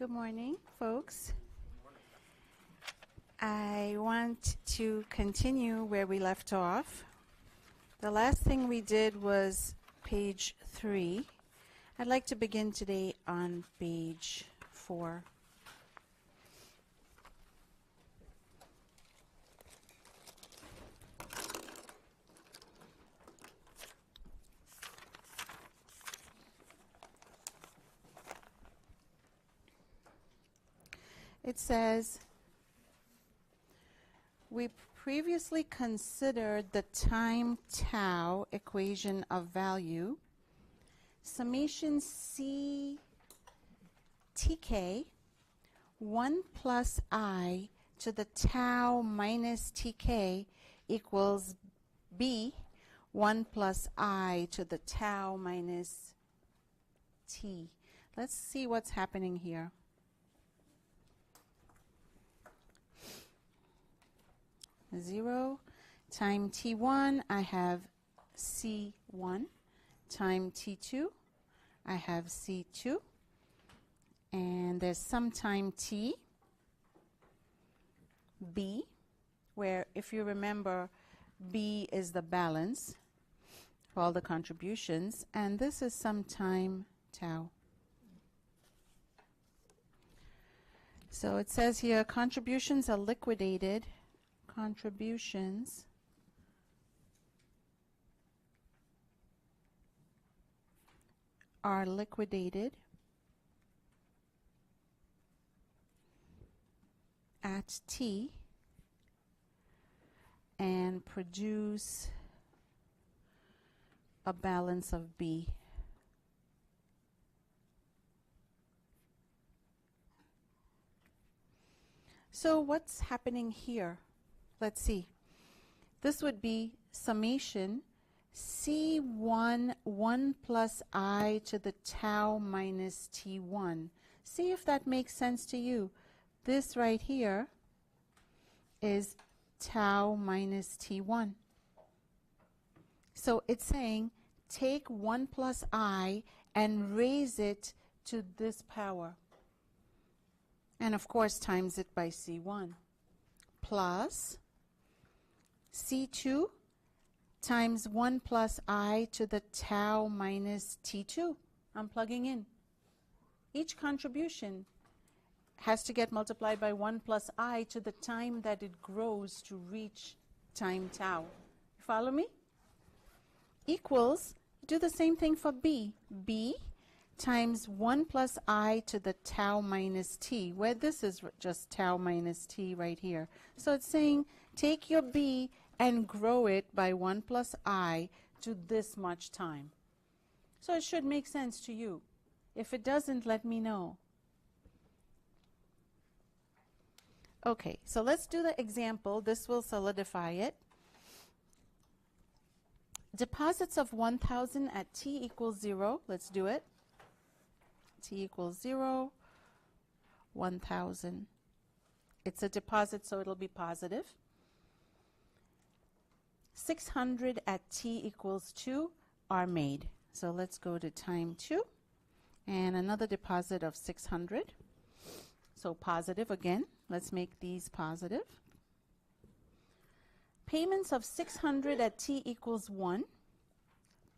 Good morning, folks. I want to continue where we left off. The last thing we did was page 3. I'd like to begin today on page 4. It says, we previously considered the time tau equation of value, summation C tk, 1 plus I to the tau minus tk equals B, 1 plus I to the tau minus t. Let's see what's happening here. Zero time t1, I have c1. Time t2, I have c2. And there's some time t, b, where if you remember, b is the balance for all the contributions. And this is some time tau. So it says here, contributions are liquidated. Contributions are liquidated at T and produce a balance of B. So what's happening here? Let's see. This would be summation C1 1 plus I to the tau minus T1. See if that makes sense to you. This right here is tau minus T1. So it's saying take 1 plus I and raise it to this power. And of course times it by C1 plus C2 times 1 plus I to the tau minus T2. I'm plugging in. Each contribution has to get multiplied by 1 plus I to the time that it grows to reach time tau. You follow me? Equals, do the same thing for B. B times 1 plus I to the tau minus T, where this is just tau minus T right here. So it's saying take your B and grow it by 1 plus I to this much time. So it should make sense to you. If it doesn't, let me know. Okay, so let's do the example. This will solidify it. Deposits of 1,000 at T equals 0. Let's do it. T equals 0, 1,000. It's a deposit, so it'll be positive. 600 at T equals 2 are made. So let's go to time 2. And another deposit of 600. So positive again. Let's make these positive. Payments of 600 at T equals 1.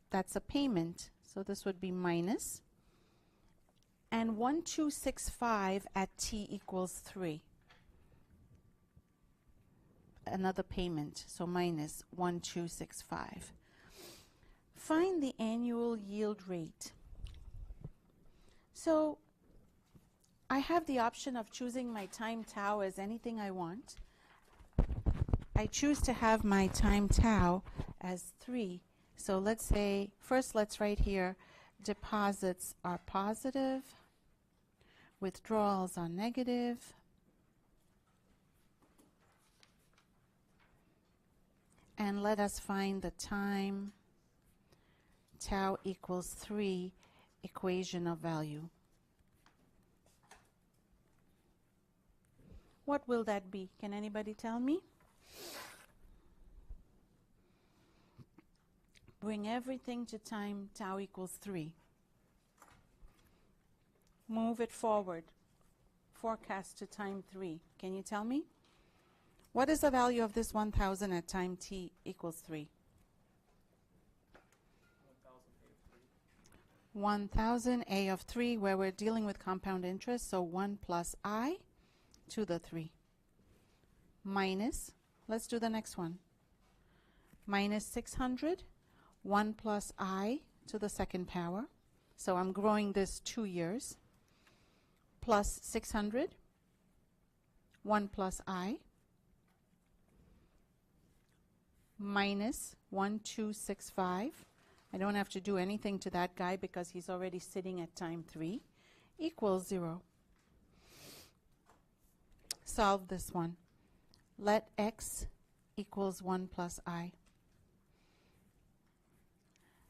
That's a payment. So this would be minus. And 1265 at T equals 3. Another payment, so minus 1265. Find the annual yield rate. So I have the option of choosing my time tau as anything I want. I choose to have my time tau as 3. So let's say, first let's write here, deposits are positive. Withdrawals are negative. And let us find the time tau equals 3 equation of value. What will that be? Can anybody tell me? Bring everything to time tau equals 3. Move it forward. forecast to time 3? Can you tell me? What is the value of this 1,000 at time t equals 3? 1,000 a of 3, where we're dealing with compound interest, so 1 plus I to the 3. Minus, let's do the next one. Minus 600, 1 plus I to the second power. So I'm growing this 2 years. Plus 600, 1 plus I. Minus 1265. I don't have to do anything to that guy because he's already sitting at time 3. Equals 0. Solve this one. Let x equals 1 plus I.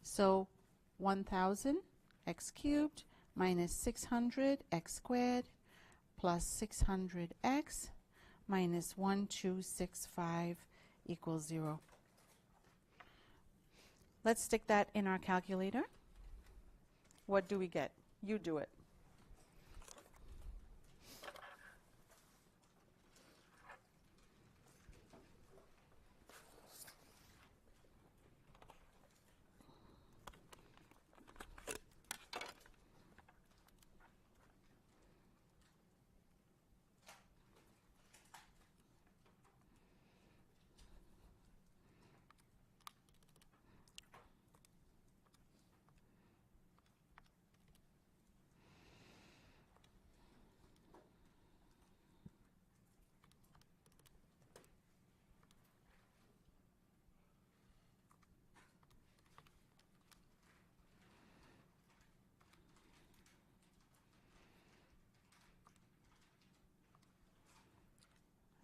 So 1,000 x cubed minus 600 x squared plus 600x minus 1265 equals 0. Let's stick that in our calculator. What do we get? You do it.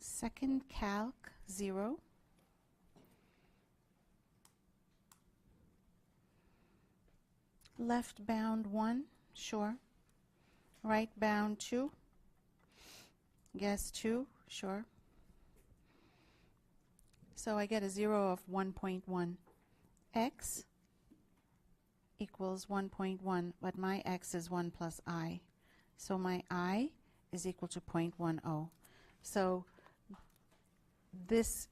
Second calc 0. Left bound 1, sure. Right bound 2. Guess 2, sure. So I get a 0 of 1.1. X equals 1.1, but my x is 1 plus I. So my I is equal to 0.10. So this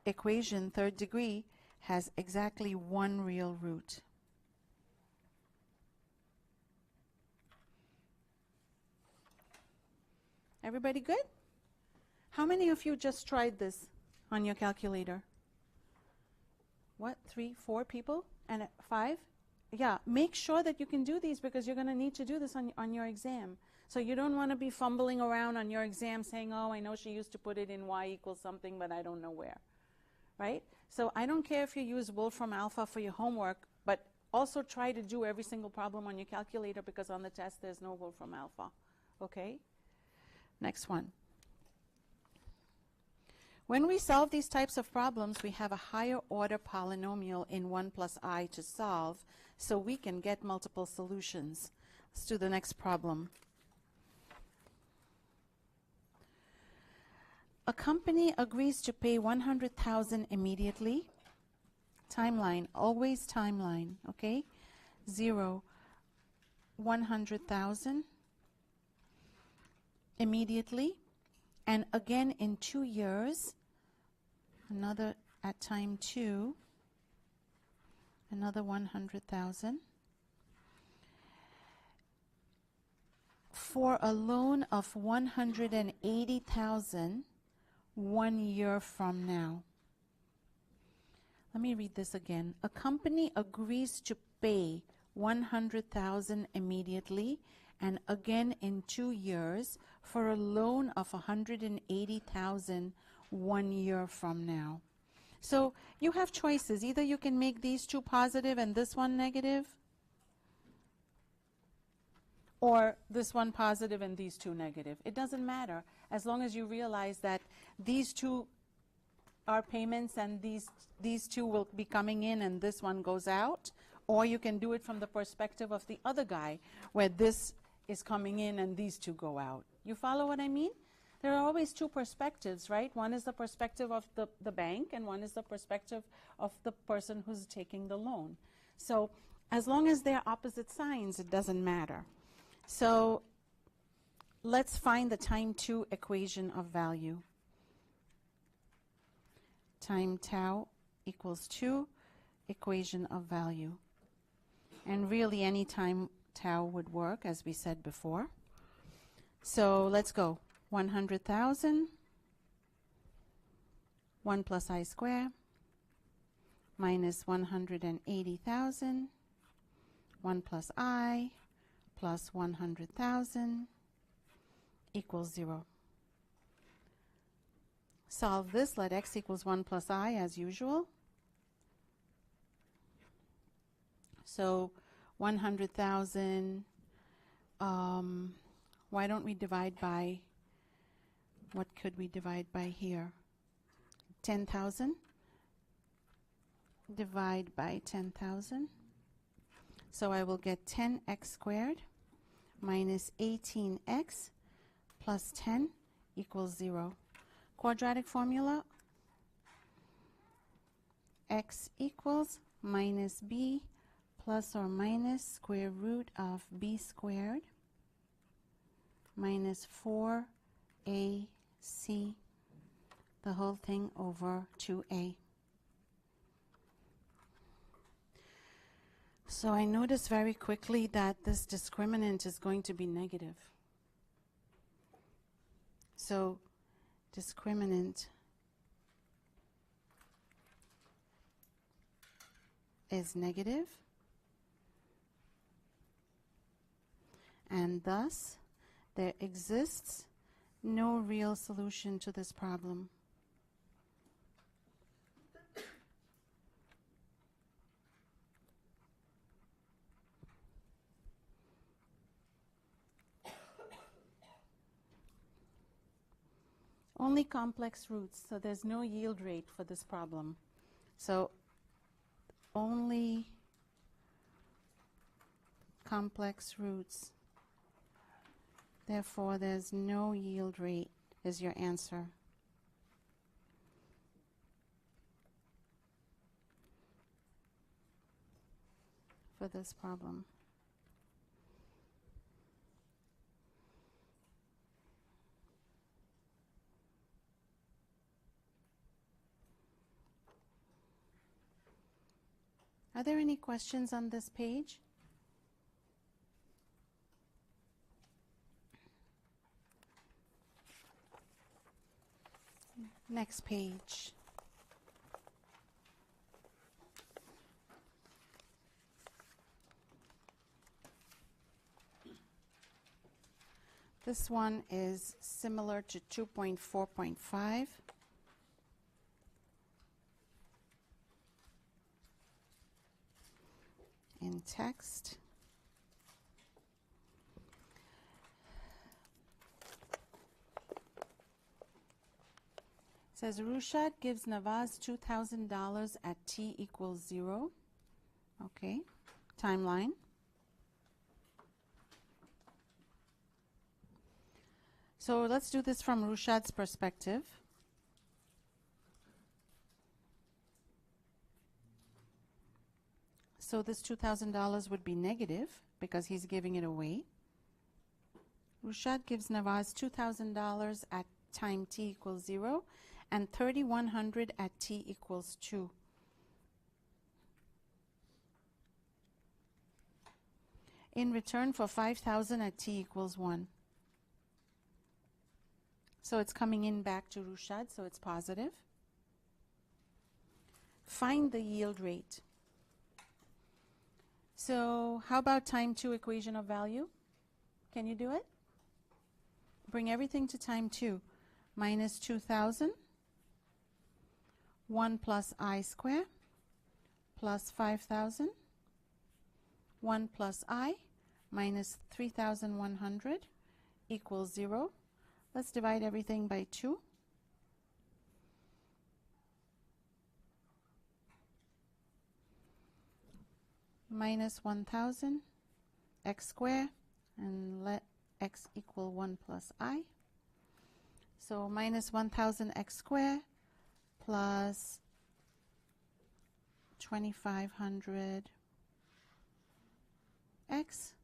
equation, third degree, has exactly one real root. Everybody good? How many of you just tried this on your calculator? What, 3, 4 people? And 5? Yeah, make sure that you can do these because you're going to need to do this on your exam. So you don't want to be fumbling around on your exam saying, oh, I know she used to put it in y equals something, but I don't know where, right? So I don't care if you use Wolfram Alpha for your homework, but also try to do every single problem on your calculator because on the test there's no Wolfram Alpha, okay? Next one. When we solve these types of problems, we have a higher order polynomial in 1 plus I to solve, so we can get multiple solutions. Let's do the next problem. A company agrees to pay $100,000 immediately. Timeline, always timeline, okay? 0, 100,000 immediately, and again in 2 years, another at time 2, another 100,000 for a loan of 180,000 1 year from now. Let me read this again. A company agrees to pay 100,000 immediately and again in 2 years for a loan of 180,000 1 year from now. So you have choices. Either you can make these two positive and this one negative, or this one positive and these two negative. It doesn't matter as long as you realize that these two are payments and these two will be coming in and this one goes out, or you can do it from the perspective of the other guy where this is coming in and these two go out. You follow what I mean? There are always two perspectives, right? One is the perspective of the bank and one is the perspective of the person who's taking the loan. So as long as they're opposite signs, it doesn't matter. So let's find the time 2 equation of value. Time tau equals 2, equation of value. And really any time tau would work, as we said before. So let's go. 100,000, 1 plus I squared, minus 180,000, 1 plus I, plus 100,000, equals 0. Solve this, let x equals 1 plus I as usual. So 100,000, why don't we divide by, what could we divide by here? 10,000. Divide by 10,000. So I will get 10x squared minus 18x plus 10 equals 0. Quadratic formula, x equals minus b plus or minus square root of b squared minus 4ac, the whole thing over 2a. So I notice very quickly that this discriminant is going to be negative. So discriminant is negative, and thus there exists no real solution to this problem. Only complex roots, so there's no yield rate for this problem. So only complex roots. Therefore, there's no yield rate is your answer. For this problem. Are there any questions on this page? Next page. This one is similar to 2.4.5. In text. It says Rushad gives Nawaz $2,000 at t equals 0. Okay, timeline. So let's do this from Rushad's perspective. So this $2,000 would be negative because he's giving it away. Rushad gives Nawaz $2,000 at time t equals 0 and $3,100 at t equals 2. In return for $5,000 at t equals 1. So it's coming in back to Rushad, so it's positive. Find the yield rate. So how about time 2 equation of value? Can you do it? Bring everything to time 2. Minus 2,000, 1 plus I squared, plus 5,000, 1 plus I, minus 3,100, equals 0. Let's divide everything by 2. Minus 1,000, x squared, and let x equal 1 plus I. So minus 1,000 x squared plus 2,500 x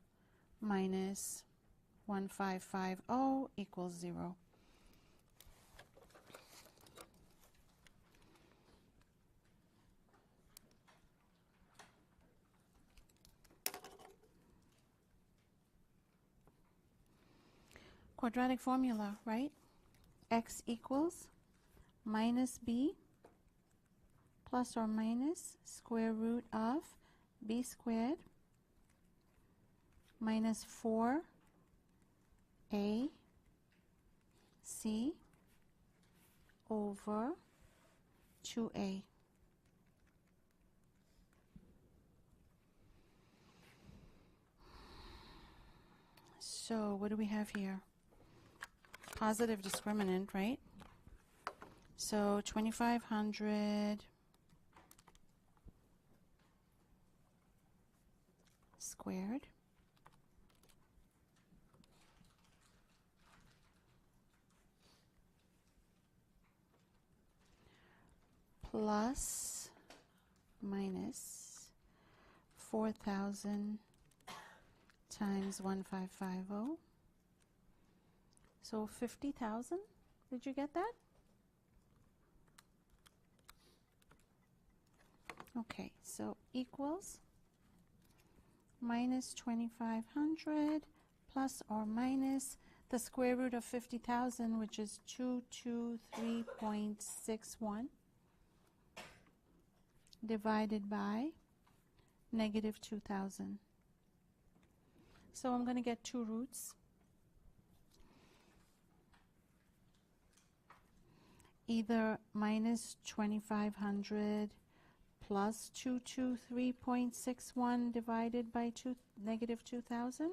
minus 1550 equals 0. Quadratic formula, right? X equals minus b plus or minus square root of b squared minus 4ac over 2a. So what do we have here? Positive discriminant, right? So 2500 squared plus minus 4,000 times 1550. So 50,000. Did you get that? Okay, so equals minus 2500 plus or minus the square root of 50,000, which is 223.61, divided by negative 2,000. So I'm going to get two roots. Either minus 2500 plus 223.61 divided by negative 2,000,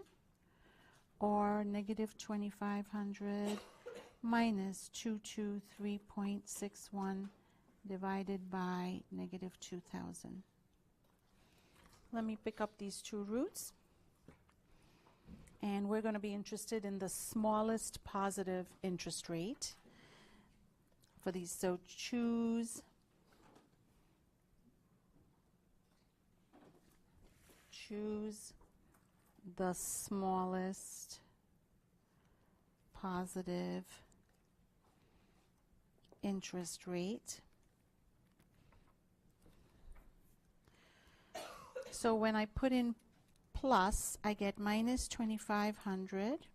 or negative 2500 minus 223.61 divided by negative 2,000. Let me pick up these two roots, and we're going to be interested in the smallest positive interest rate for these. So choose the smallest positive interest rate. So when I put in plus, I get minus 2500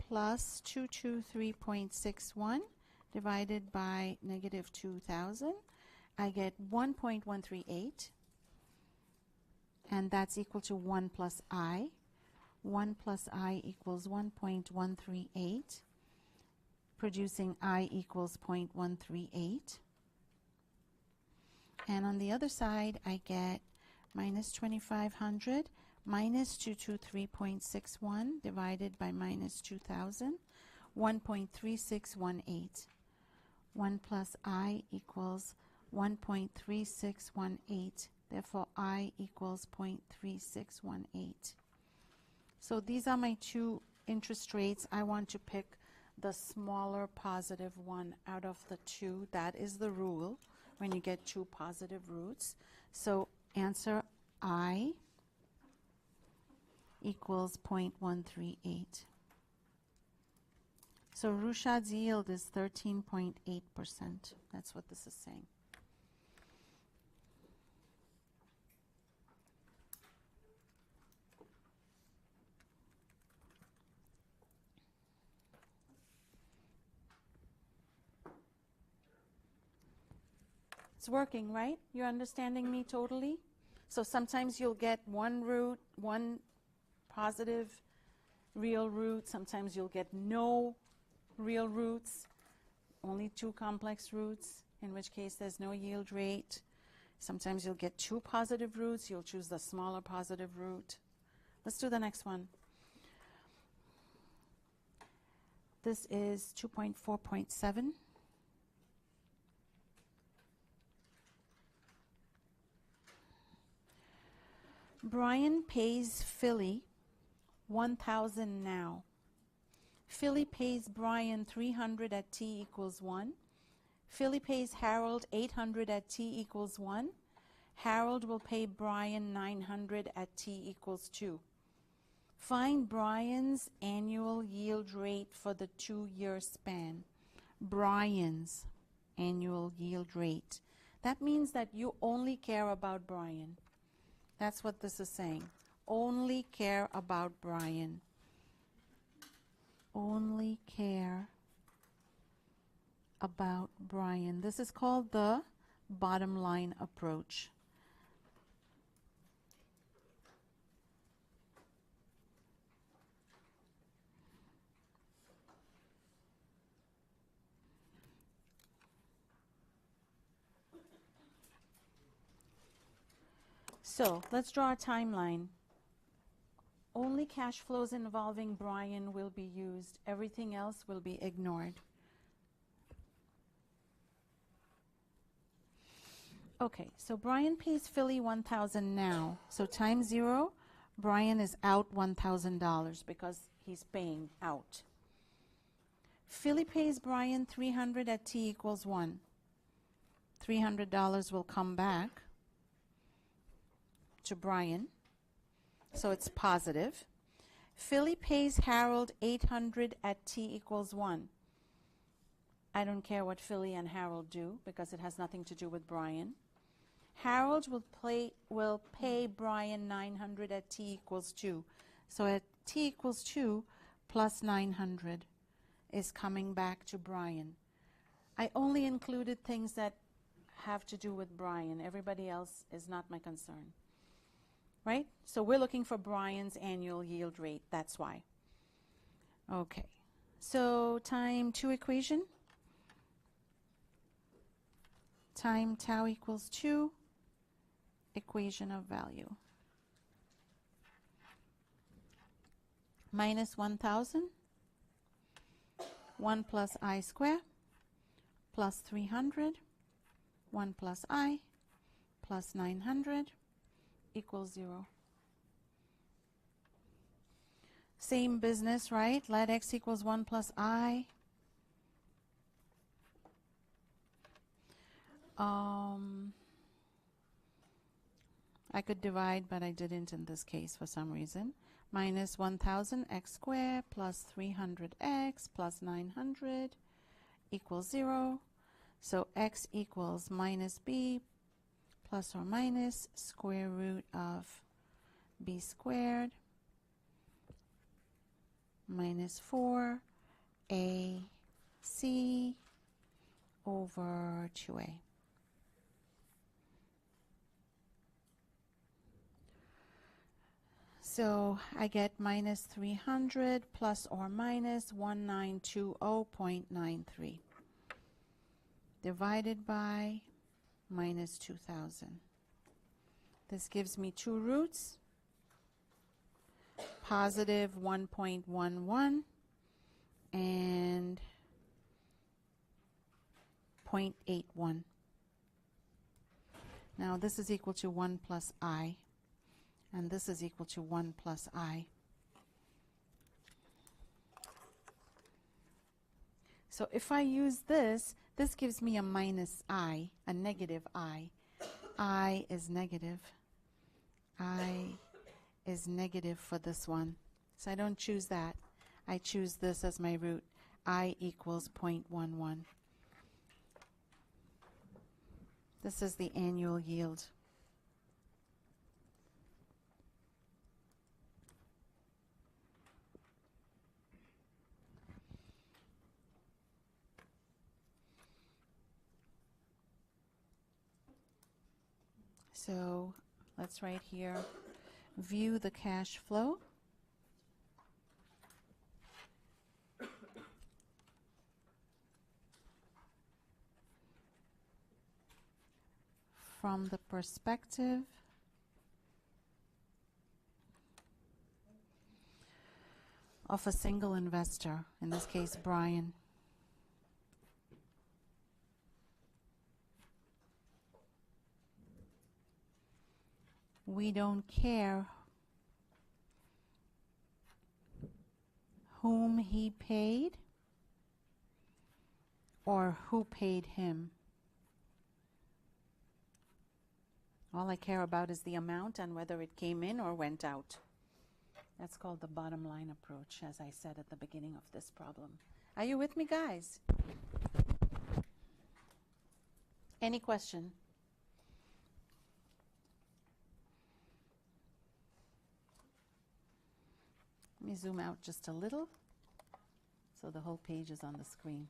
plus 223.61 divided by negative 2,000. I get 1.138. And that's equal to 1 plus I. 1 plus I equals 1.138, producing I equals 0.138. And on the other side, I get minus 2500 minus 223.61 divided by minus 2,000, 1.3618. 1 plus I equals 1.3618. Therefore, I equals 0.3618. So these are my two interest rates. I want to pick the smaller positive one out of the two. That is the rule when you get two positive roots. So answer I equals 0.138. So Rushad's yield is 13.8%. That's what this is saying. It's working, right? You're understanding me totally? So sometimes you'll get one root, one positive real root. Sometimes you'll get no real roots, only two complex roots, in which case there's no yield rate. Sometimes you'll get two positive roots. You'll choose the smaller positive root. Let's do the next one. This is 2.4.7. Brian pays Philly $1,000 now. Philly pays Brian $300 at t equals 1. Philly pays Harold $800 at t equals 1. Harold will pay Brian $900 at t equals 2. Find Brian's annual yield rate for the 2-year span. Brian's annual yield rate. That means that you only care about Brian. That's what this is saying. Only care about Brian. Only care about Brian. This is called the bottom line approach. So let's draw a timeline. Only cash flows involving Brian will be used. Everything else will be ignored. Okay, so Brian pays Philly $1,000 now. So times 0, Brian is out $1,000 because he's paying out. Philly pays Brian $300 at t equals 1. $300 will come back to Brian, so it's positive. Philly pays Harold $800 at t equals 1. I don't care what Philly and Harold do because it has nothing to do with Brian. Harold will pay Brian $900 at t equals 2. So at t equals 2 plus 900 is coming back to Brian. I only included things that have to do with Brian. Everybody else is not my concern. Right? So we're looking for Brian's annual yield rate. That's why. Okay. So time 2 equation. Time tau equals 2. Equation of value. Minus 1,000. 1 plus I squared plus 300. 1 plus I plus 900 equals 0. Same business, right? Let x equals 1 plus I. I could divide, but I didn't in this case for some reason. Minus 1,000 x squared plus 300x plus 900 equals 0. So x equals minus b plus or minus square root of b squared minus 4ac over 2a. So I get minus 300 plus or minus 1920.93 divided by minus 2,000. This gives me two roots, positive 1.11 and 0.81. Now this is equal to 1 plus I, and this is equal to 1 plus I. So if I use this, this gives me a minus I, a negative I. I is negative. I is negative for this one. So I don't choose that. I choose this as my root. I equals 0.11. This is the annual yield. So let's write here, view the cash flow. From the perspective of a single investor, in this case Brian. We don't care whom he paid or who paid him. All I care about is the amount and whether it came in or went out. That's called the bottom line approach, as I said at the beginning of this problem. Are you with me, guys? Any question? Let me zoom out just a little so the whole page is on the screen.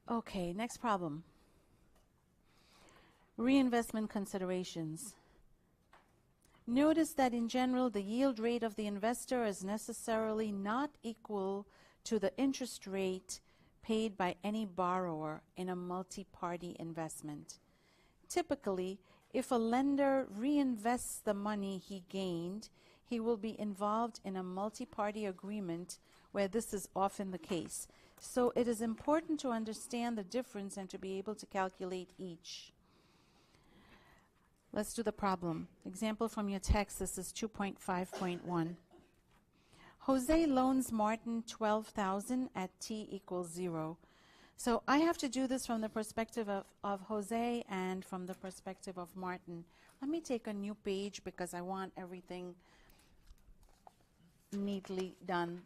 Okay, next problem. Reinvestment considerations. Notice that in general, the yield rate of the investor is necessarily not equal to the interest rate paid by any borrower in a multi-party investment. Typically, if a lender reinvests the money he gained, he will be involved in a multi-party agreement where this is often the case. So it is important to understand the difference and to be able to calculate each. Let's do the problem. Example from your text, this is 2.5.1. Jose loans Martin $12,000 at t equals 0. So I have to do this from the perspective of Jose and from the perspective of Martin. Let me take a new page because I want everything neatly done,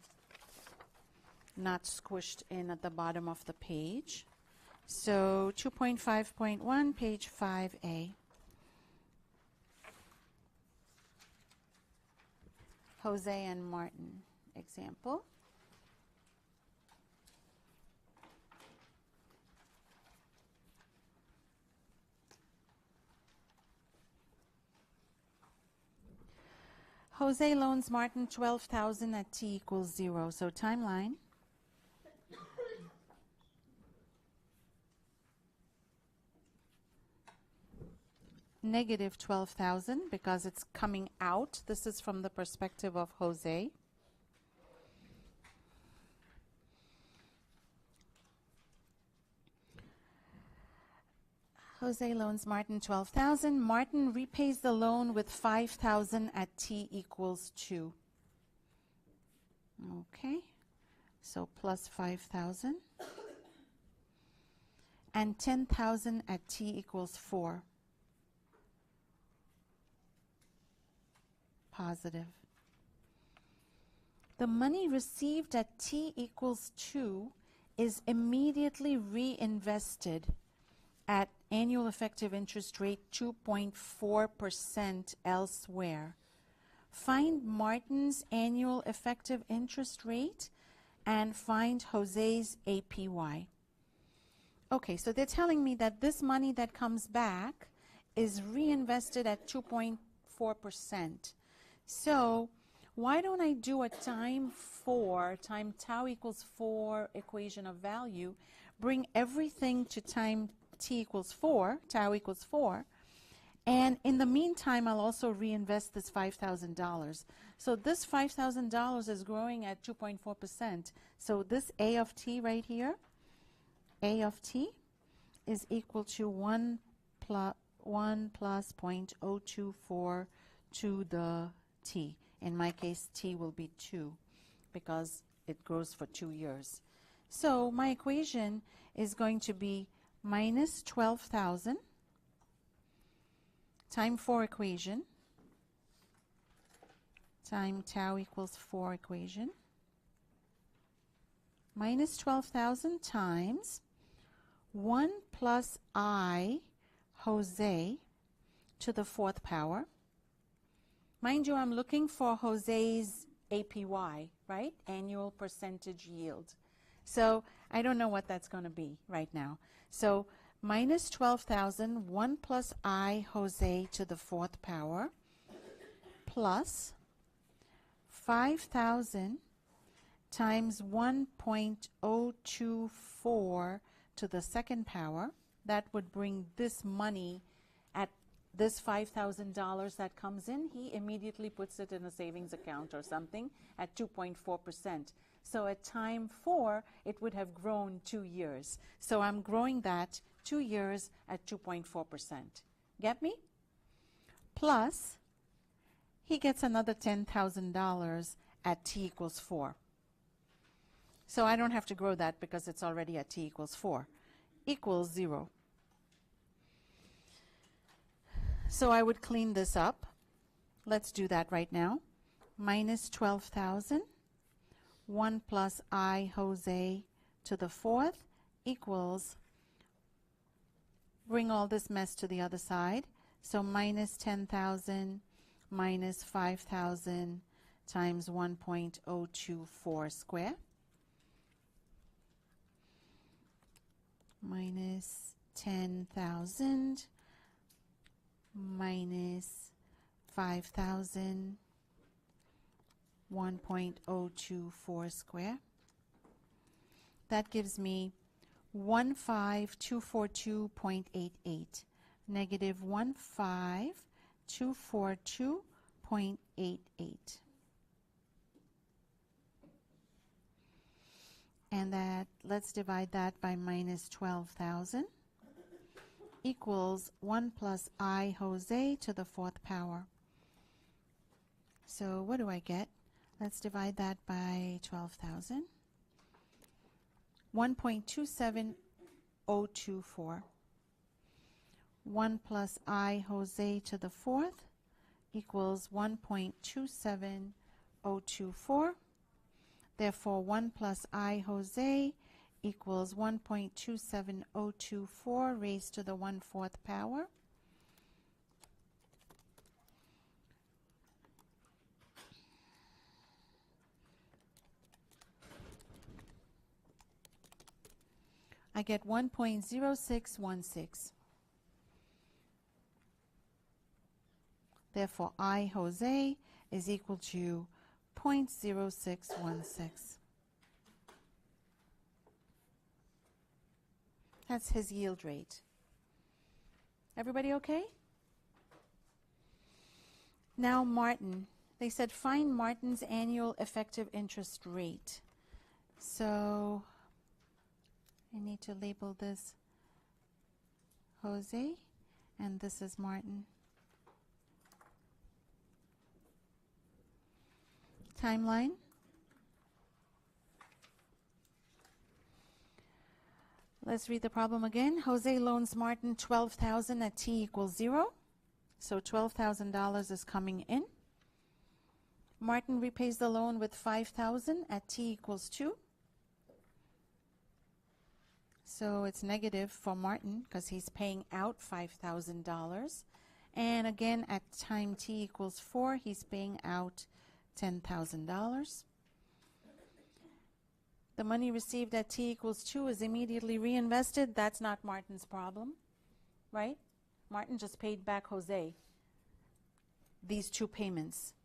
not squished in at the bottom of the page. So 2.5.1, page 5A. Jose and Martin example. Jose loans Martin $12,000 at t equals 0. So timeline. Negative 12,000 because it's coming out. This is from the perspective of Jose. Jose loans Martin $12,000. Martin repays the loan with $5,000 at t equals 2. Okay, so plus 5,000. And 10,000 at t equals 4. Positive. The money received at t equals 2 is immediately reinvested at annual effective interest rate 2.4% elsewhere. Find Martin's annual effective interest rate and find Jose's APY. Okay, so they're telling me that this money that comes back is reinvested at 2.4%. So why don't I do a time tau equals 4 equation of value, bring everything to time t equals 4, tau equals 4, and in the meantime I'll also reinvest this $5,000. So this $5,000 is growing at 2.4%. So this A of t right here, A of t is equal to 1 plus 0.024 to the t. In my case, t will be 2 because it grows for 2 years. So my equation is going to be minus 12,000 time 4 equation time tau equals 4 equation minus 12,000 times 1 plus I Jose to the 4th power. Mind you, I'm looking for Jose's APY, right? Annual percentage yield. So I don't know what that's going to be right now. So minus 12,000, 1 plus I Jose to the 4th power, plus 5,000 times 1.024 to the 2nd power. That would bring this money at this $5,000 that comes in. He immediately puts it in a savings account or something at 2.4%. So at time 4, it would have grown 2 years. So I'm growing that 2 years at 2.4%. Get me? Plus, he gets another $10,000 at t equals 4. So I don't have to grow that because it's already at t equals 4. Equals 0. So I would clean this up. Let's do that right now. Minus 12,000. 1 plus I, Jose, to the fourth equals, bring all this mess to the other side. So minus 10,000 minus 5,000 times 1.024 square. Minus 10,000 minus 5,000, 1.024 square. That gives me 15242.88. Negative 15242.88. And that, let's divide that by minus 12,000 equals 1 plus I, Jose, to the fourth power. So what do I get? Let's divide that by 12,000. 1.27024. 1 plus I, Jose, to the fourth equals 1.27024. Therefore, 1 plus I, Jose, equals 1.27024 raised to the 1/4 power. I get 1.0616. Therefore, I, Jose, is equal to 0.0616. That's his yield rate. Everybody okay? Now Martin. They said find Martin's annual effective interest rate. So I need to label this Jose, and this is Martin. Timeline. Let's read the problem again. Jose loans Martin $12,000 at t equals 0. So $12,000 is coming in. Martin repays the loan with $5,000 at t equals 2. So it's negative for Martin because he's paying out $5,000. And again, at time t equals 4, he's paying out $10,000. The money received at t equals 2 is immediately reinvested. That's not Martin's problem, right? Martin just paid back Jose these two payments.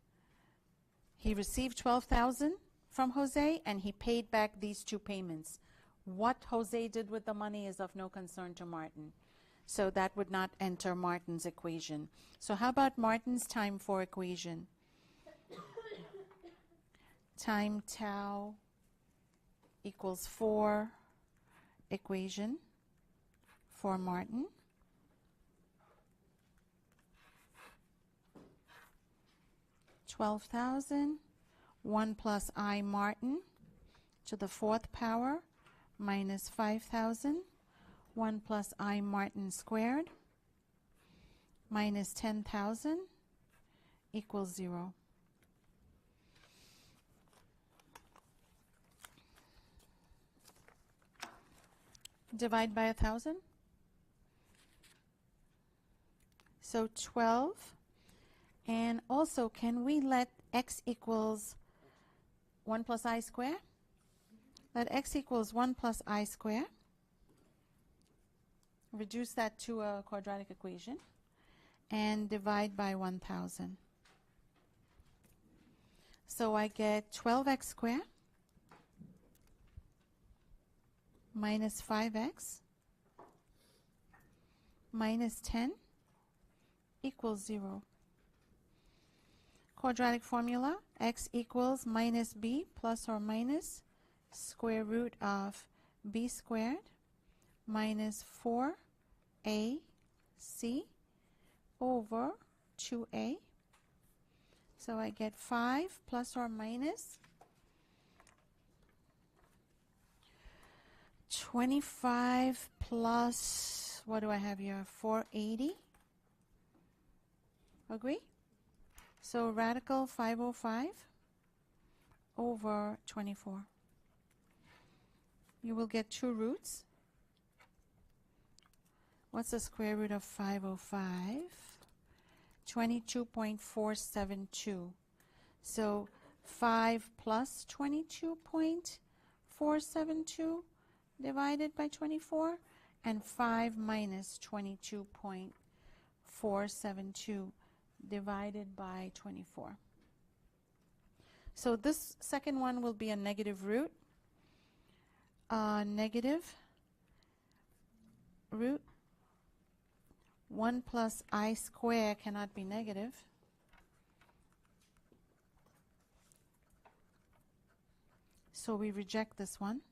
He received $12,000 from Jose, and he paid back these two payments. What Jose did with the money is of no concern to Martin. So that would not enter Martin's equation. So how about Martin's time 4 equation? Time tau equals 4 equation for Martin. $12,000, 1 plus I Martin to the 4th power minus 5,000, 1 plus I Martin squared minus 10,000 equals 0. Divide by 1,000. So 12. And also, can we let x equals 1 plus I square? Let x equals 1 plus I square. Reduce that to a quadratic equation. And divide by 1,000. So I get 12x squared minus 5x minus 10 equals 0. Quadratic formula, x equals minus b plus or minus square root of b squared minus 4ac over 2a. So I get 5 plus or minus 25 plus, what do I have here, 480 Agree? So radical 505 over 24. You will get 2 roots. What's the square root of 505? 22.472. So 5 plus 22.472 divided by 24, and 5 minus 22.472 divided by 24. So this second one will be a negative root. Negative root. 1 plus I square cannot be negative. So we reject this one.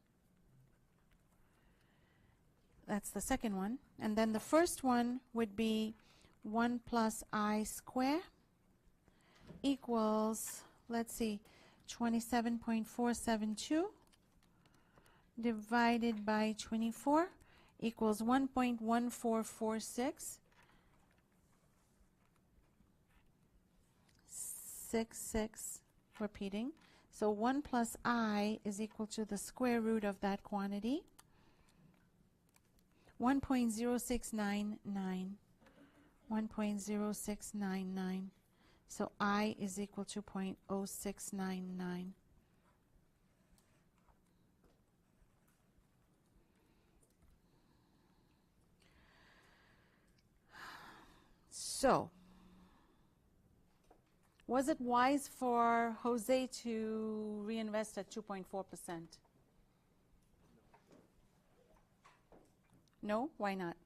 That's the second one. And then the first one would be 1 plus I square equals, let's see, 27.472 divided by 24 equals 1.1446. 66, repeating. So 1 plus I is equal to the square root of that quantity, 1.0699. 1.0699. So I is equal to 0.0699. So, was it wise for Jose to reinvest at 2.4%? No? Why not?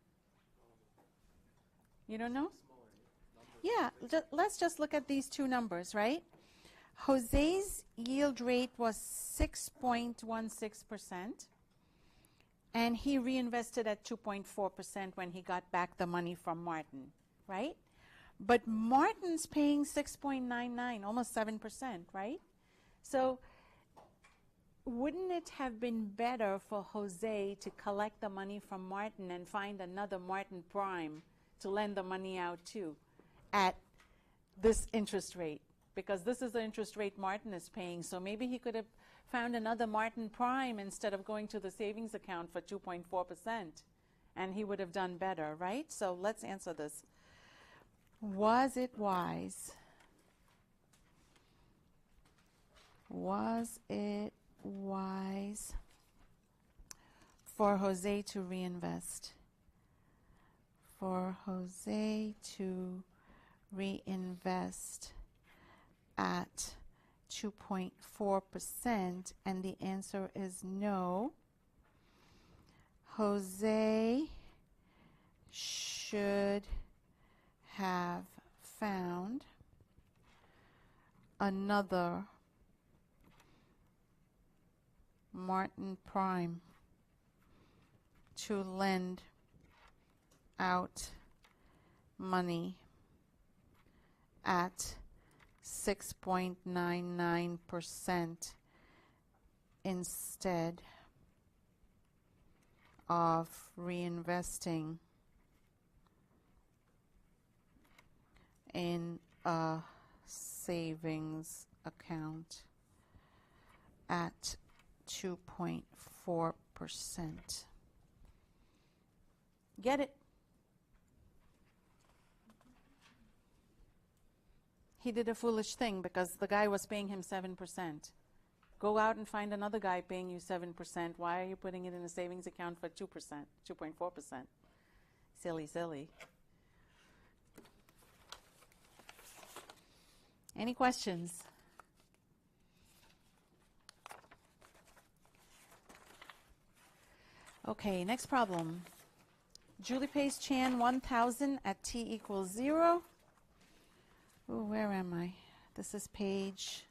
You don't know? Yeah, let's just look at these two numbers, right? Jose's yield rate was 6.16%, and he reinvested at 2.4% when he got back the money from Martin, right? But Martin's paying 6.99, almost 7%, right? So wouldn't it have been better for Jose to collect the money from Martin and find another Martin Prime to lend the money out to at this interest rate? Because this is the interest rate Martin is paying. So maybe he could have found another Martin Prime instead of going to the savings account for 2.4%. And he would have done better, right? So let's answer this. Was it wise? Was it wise for Jose to reinvest? For Jose to reinvest at 2.4%, and the answer is no. Jose should have found another Martin Prime to lend out money at 6.99% instead of reinvesting in a savings account at 2.4%. Get it? He did a foolish thing because the guy was paying him 7%. Go out and find another guy paying you 7%. Why are you putting it in a savings account for 2%, 2.4%? Silly, silly. Any questions? Okay, next problem. Julie pays Chan 1,000 at t equals 0. Ooh, where am I? This is page,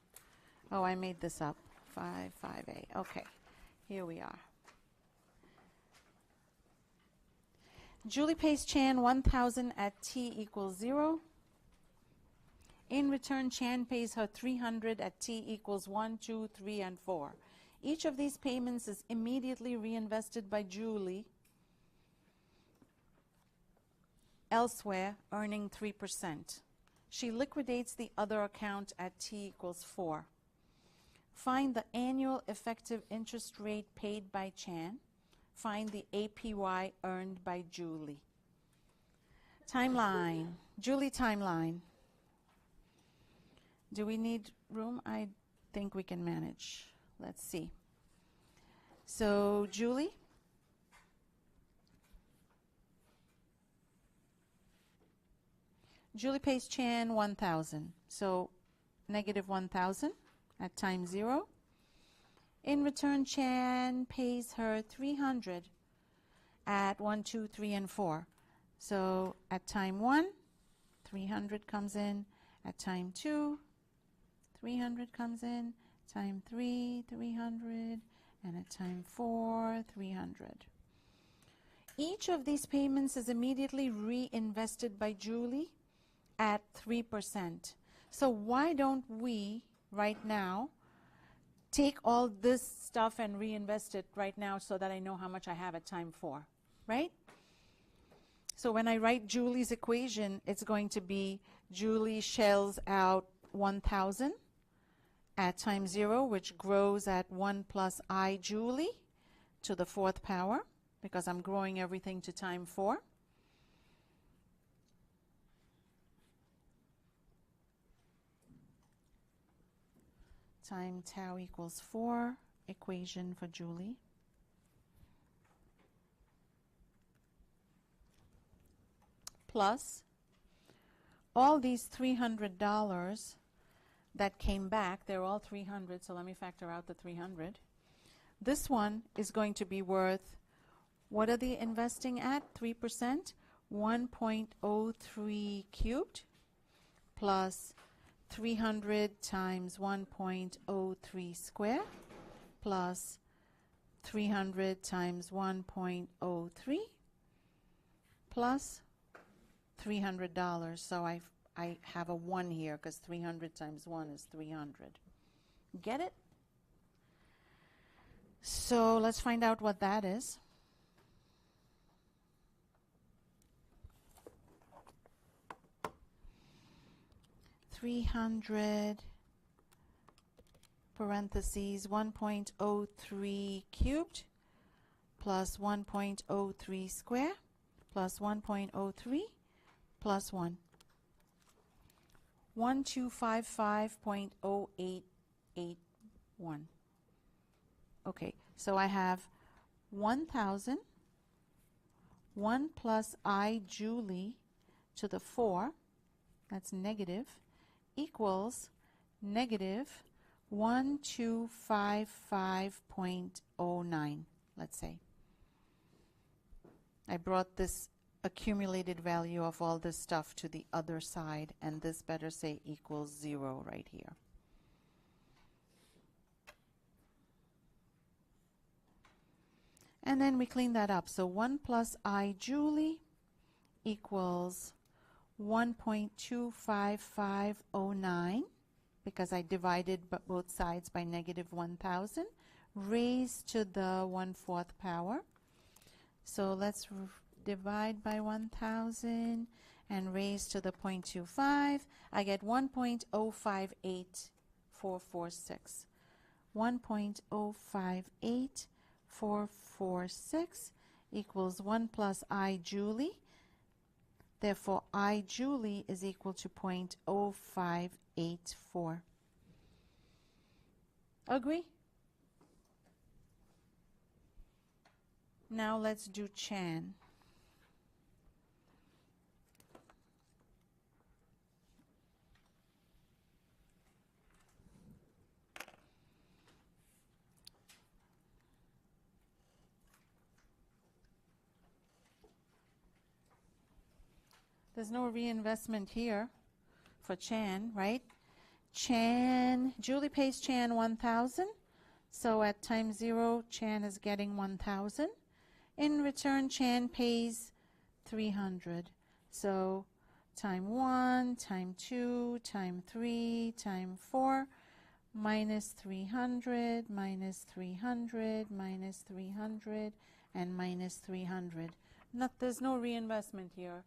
oh, I made this up, 558. Okay, here we are. Julie pays Chan 1,000 at t equals 0. In return, Chan pays her 300 at t equals 1, 2, 3, and 4. Each of these payments is immediately reinvested by Julie elsewhere, earning 3%. She liquidates the other account at t equals 4. Find the annual effective interest rate paid by Chan. Find the APY earned by Julie. Timeline. Julie timeline. Do we need room? I think we can manage. Let's see. So Julie. Julie pays Chan 1,000. So negative 1,000 at time 0. In return, Chan pays her 300 at 1, 2, 3, and 4. So at time 1, 300 comes in. At time 2, 300 comes in. Time 3, 300. And at time 4, 300. Each of these payments is immediately reinvested by Julie at 3%. So why don't we, right now, take all this stuff and reinvest it right now so that I know how much I have at time 4, right? So when I write Julie's equation, it's going to be Julie shells out 1,000 at time 0, which grows at 1 plus I Julie to the 4th power, because I'm growing everything to time 4. Time tau equals 4, equation for Julie. Plus all these $300 that came back, they're all 300, so let me factor out the 300. This one is going to be worth, what are they investing at? 3%, 1.03 cubed plus 300 times 1.03 square plus 300 times 1.03 plus $300. So I have a 1 here because 300 times 1 is 300. Get it? So let's find out what that is. $300 parentheses 1.03 cubed plus 1.03 square plus 1.03 plus 1. 1255.0881. Okay, so I have 1,000, 1 plus I Julie to the 4, that's negative, equals negative 1255.09, let's say. I brought this accumulated value of all this stuff to the other side, and this better say equals 0 right here. And then we clean that up. So 1 plus I Julie equals 1.25509, because I divided both sides by negative 1,000, raised to the 1/4 power. So let's divide by 1,000 and raise to the 0.25. I get 1.058446. 1.058446 equals 1 plus I Julie. Therefore, I Julie is equal to 0.0584. Agree? Now let's do Chan. There's no reinvestment here for Chan, right? Chan, Julie pays Chan 1,000. So at time 0, Chan is getting 1,000. In return, Chan pays 300. So time 1, time 2, time 3, time 4, minus 300, minus 300, minus 300, and minus 300. There's no reinvestment here.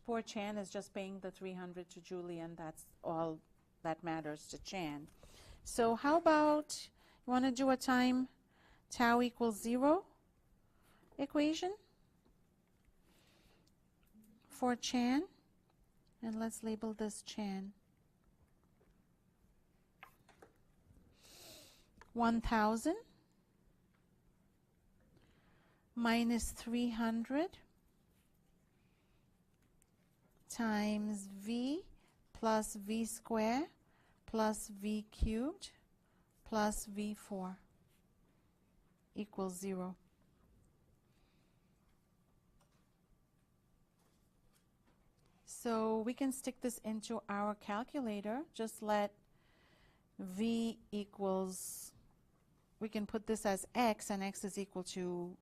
Poor Chan is just paying the 300 to Julie, and that's all that matters to Chan. So how about, you want to do a time tau equals 0 equation for Chan? And let's label this Chan. 1,000 minus 300 times v plus v squared plus v cubed plus v4 equals 0. So we can stick this into our calculator. Just let v equals, we can put this as x, and x is equal to